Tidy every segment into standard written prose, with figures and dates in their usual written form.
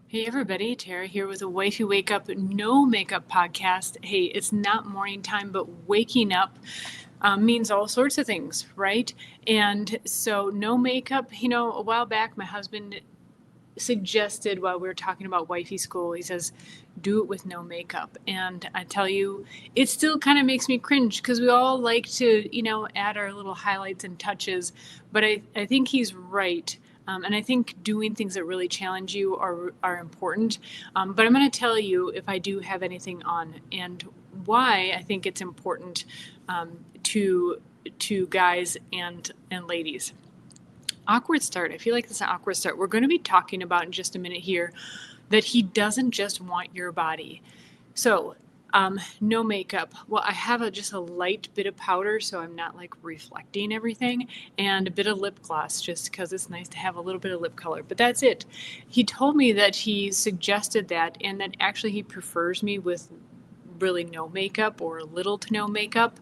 Hey everybody, Tara here with a Wifey Wake Up No Makeup podcast. Hey, it's not morning time, but waking up means all sorts of things, right? And so, no makeup, a while back, my husband suggested while we were talking about wifey school, he says, do it with no makeup. And I tell you, it still kind of makes me cringe because we all like to, add our little highlights and touches. But I think he's right. And I think doing things that really challenge you are important. But I'm going to tell you if I do have anything on and why I think it's important to guys and ladies. Awkward start. I feel like it's an awkward start. We're going to be talking about in just a minute here that he doesn't just want your body. So, no makeup. Well, I have just a light bit of powder, so I'm not like reflecting everything, and a bit of lip gloss, just because it's nice to have a little bit of lip color. But that's it. He told me that he suggested that, and that actually he prefers me with really no makeup or little to no makeup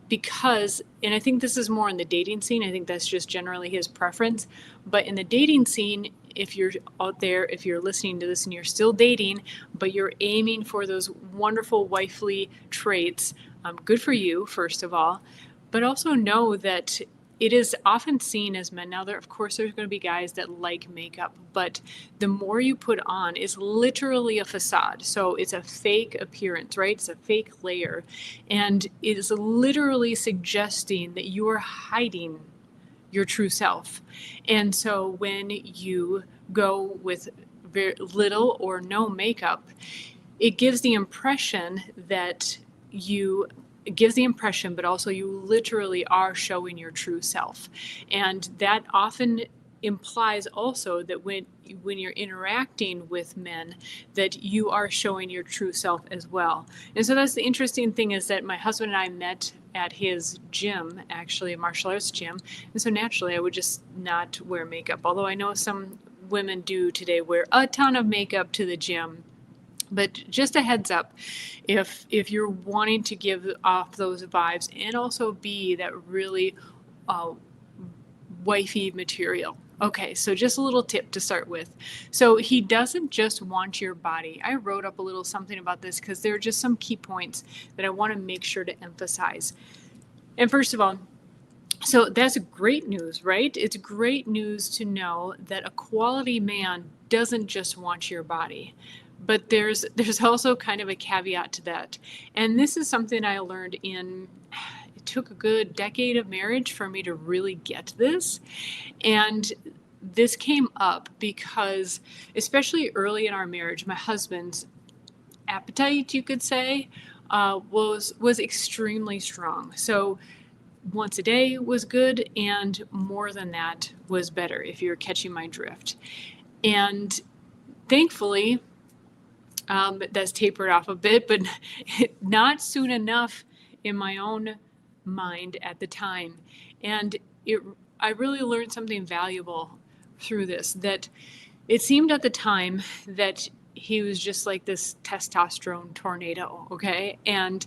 because, and I think this is more in the dating scene, I think that's just generally his preference, but in the dating scene, if you're out there, if you're listening to this and you're still dating, but you're aiming for those wonderful wifely traits, good for you, first of all, but also know that it is often seen as men. Now, of course, there's going to be guys that like makeup, but the more you put on is literally a facade. So it's a fake appearance, right? It's a fake layer. And it is literally suggesting that you are hiding your true self. And so when you go with very little or no makeup, it gives the impression that it gives the impression, but also you literally are showing your true self. And that often implies also that when you're interacting with men, that you are showing your true self as well. And so that's the interesting thing, is that my husband and I met at his gym, actually a martial arts gym. And so naturally I would just not wear makeup, although I know some women do today wear a ton of makeup to the gym. But just a heads up, if you're wanting to give off those vibes and also be that really wifey material. Okay, so just a little tip to start with. So he doesn't just want your body. I wrote up a little something about this because there are just some key points that I want to make sure to emphasize. And first of all, so that's great news, right? It's great news to know that a quality man doesn't just want your body. But there's also kind of a caveat to that. And this is something I learned it took a good decade of marriage for me to really get this. And this came up because, especially early in our marriage, my husband's appetite, you could say, was extremely strong. So once a day was good, and more than that was better, if you're catching my drift. And thankfully, that's tapered off a bit, but not soon enough in my own mind at the time. And I really learned something valuable through this, that it seemed at the time that he was just like this testosterone tornado, okay? And,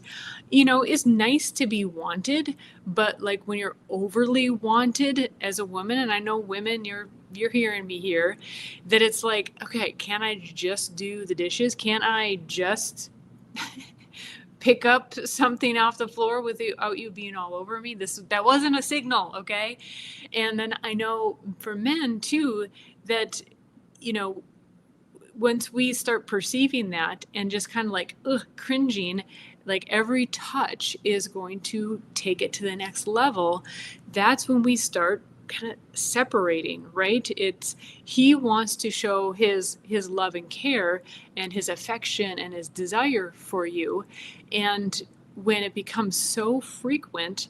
it's nice to be wanted, but like when you're overly wanted as a woman, and I know women, you're hearing me here, that it's like, okay, can I just do the dishes? Can't I just pick up something off the floor without you being all over me? That wasn't a signal, okay? And then I know for men too, that, once we start perceiving that and just kind of like cringing, like every touch is going to take it to the next level, that's when we start kind of separating, right? He wants to show his love and care and his affection and his desire for you. And when it becomes so frequent,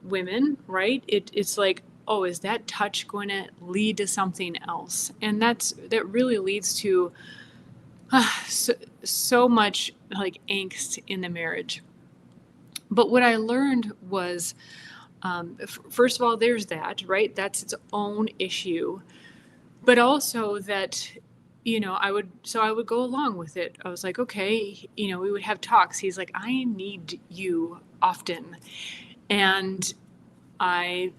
women, right, it's like, oh, is that touch going to lead to something else? And that really leads to so much like angst in the marriage. But what I learned was, first of all, there's that, right? That's its own issue. But also that, I would go along with it. I was like, okay, we would have talks. He's like, I need you often. And I,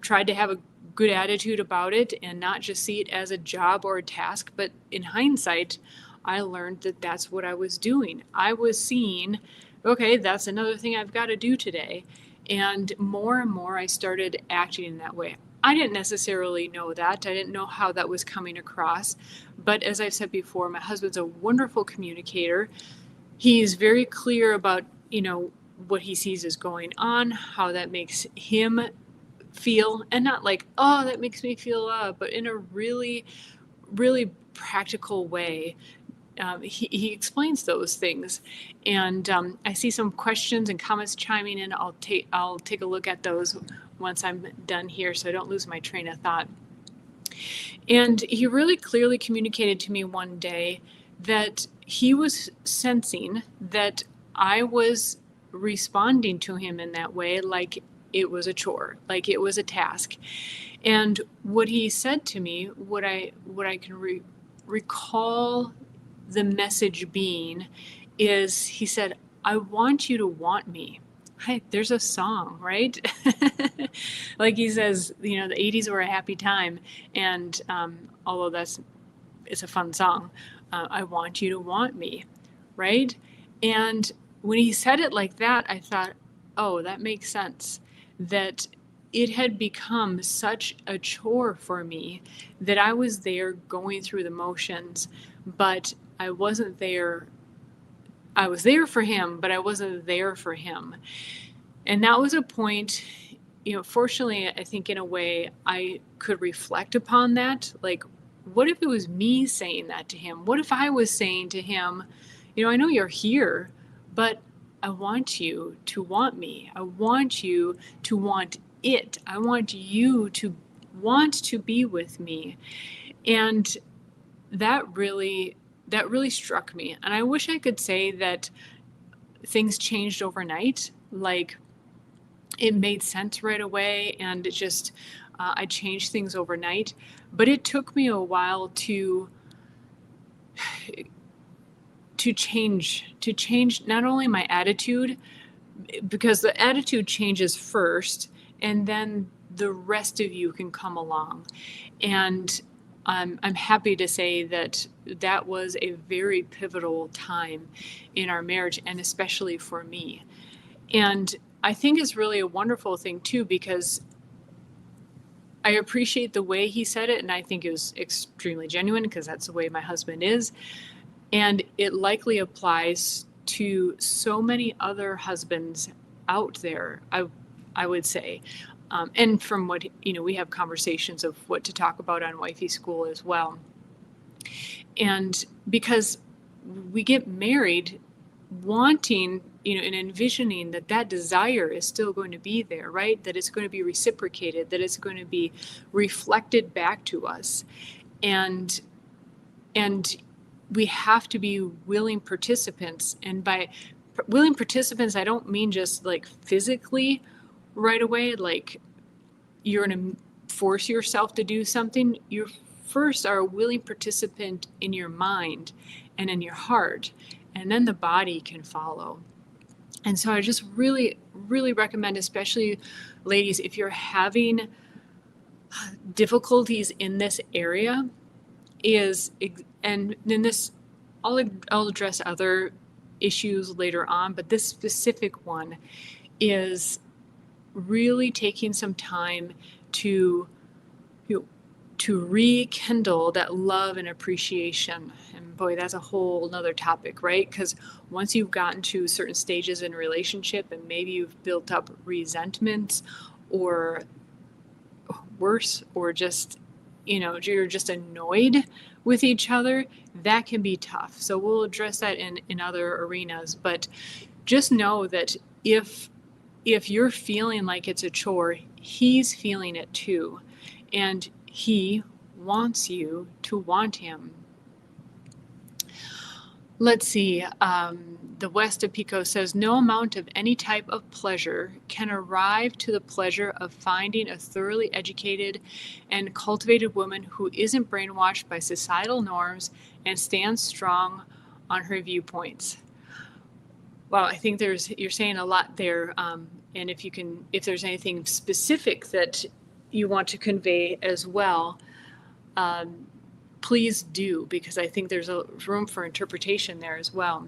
tried to have a good attitude about it and not just see it as a job or a task. But in hindsight, I learned that that's what I was doing. I was seeing, okay, that's another thing I've got to do today. And more, I started acting in that way. I didn't necessarily know that. I didn't know how that was coming across. But as I've said before, my husband's a wonderful communicator. He's very clear about, what he sees is going on, how that makes him feel, and not like, oh, that makes me feel, but in a really, really practical way. He explains those things, and I see some questions and comments chiming in. I'll take a look at those once I'm done here, so I don't lose my train of thought. And he really clearly communicated to me one day that he was sensing that I was responding to him in that way, like it was a chore, like it was a task. And what he said to me, what I can recall the message being, is he said, I want you to want me. Hi, there's a song, right? Like he says, the 80s were a happy time. And although it's a fun song, I want you to want me, right? And when he said it like that, I thought, oh, that makes sense. That it had become such a chore for me that I was there going through the motions, but I wasn't there. I was there for him, but I wasn't there for him. And that was a point, fortunately, I think in a way I could reflect upon that. Like, what if it was me saying that to him? What if I was saying to him, I know you're here, but I want you to want me. I want you to want it. I want you to want to be with me. And that really struck me. And I wish I could say that things changed overnight. Like, it made sense right away, and it just, I changed things overnight. But it took me a while to change not only my attitude, because the attitude changes first, and then the rest of you can come along. And I'm happy to say that was a very pivotal time in our marriage, and especially for me. And I think it's really a wonderful thing too, because I appreciate the way he said it, and I think it was extremely genuine, because that's the way my husband is. And it likely applies to so many other husbands out there, I would say. And from what, we have conversations of what to talk about on Wifey School as well. And because we get married wanting, and envisioning that desire is still going to be there, right? That it's going to be reciprocated, that it's going to be reflected back to us. And we have to be willing participants. And by willing participants, I don't mean just like physically right away, like you're going to force yourself to do something. You first are a willing participant in your mind and in your heart, and then the body can follow. And so I just really, really recommend, especially ladies, if you're having difficulties in this area, and then this, I'll address other issues later on, but this specific one is really taking some time to rekindle that love and appreciation. And boy, that's a whole nother topic, right? Because once you've gotten to certain stages in a relationship, and maybe you've built up resentment, or worse, or just, you're just annoyed with each other, that can be tough. So we'll address that in other arenas. But just know that if you're feeling like it's a chore, he's feeling it too. And he wants you to want him. Let's see. The West of Pico says, no amount of any type of pleasure can arrive to the pleasure of finding a thoroughly educated and cultivated woman who isn't brainwashed by societal norms and stands strong on her viewpoints. Well, I think you're saying a lot there. And if there's anything specific that you want to convey as well, please do, because I think there's a room for interpretation there as well.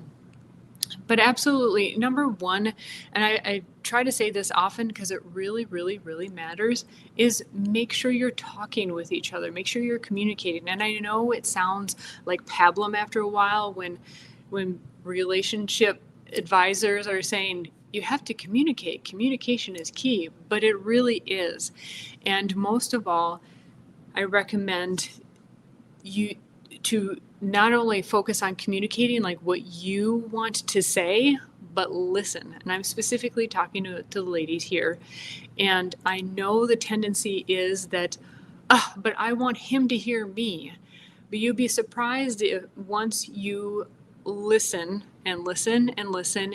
But absolutely, number one, and I try to say this often because it really, really, really matters, is make sure you're talking with each other. Make sure you're communicating. And I know it sounds like pablum after a while when relationship advisors are saying you have to communicate. Communication is key, but it really is. And most of all, I recommend you to not only focus on communicating like what you want to say, but listen. And I'm specifically talking to the ladies here. And I know the tendency is that, but I want him to hear me. But you'd be surprised if once you listen and listen and listen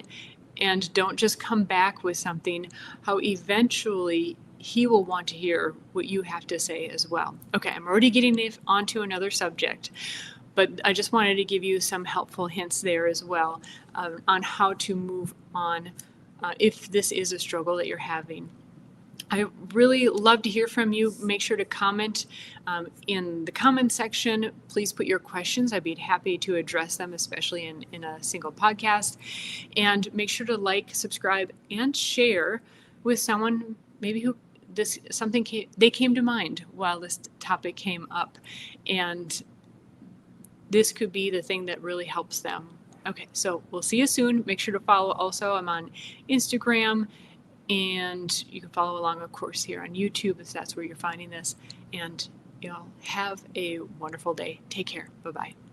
and don't just come back with something, how eventually he will want to hear what you have to say as well. Okay, I'm already getting onto another subject, but I just wanted to give you some helpful hints there as well on how to move on if this is a struggle that you're having. I really love to hear from you. Make sure to comment in the comment section. Please put your questions. I'd be happy to address them, especially in a single podcast. And make sure to like, subscribe, and share with someone maybe who they came to mind while this topic came up. And this could be the thing that really helps them. Okay, so we'll see you soon. Make sure to follow also. I'm on Instagram. And you can follow along, of course, here on YouTube if that's where you're finding this. And have a wonderful day. Take care. Bye-bye.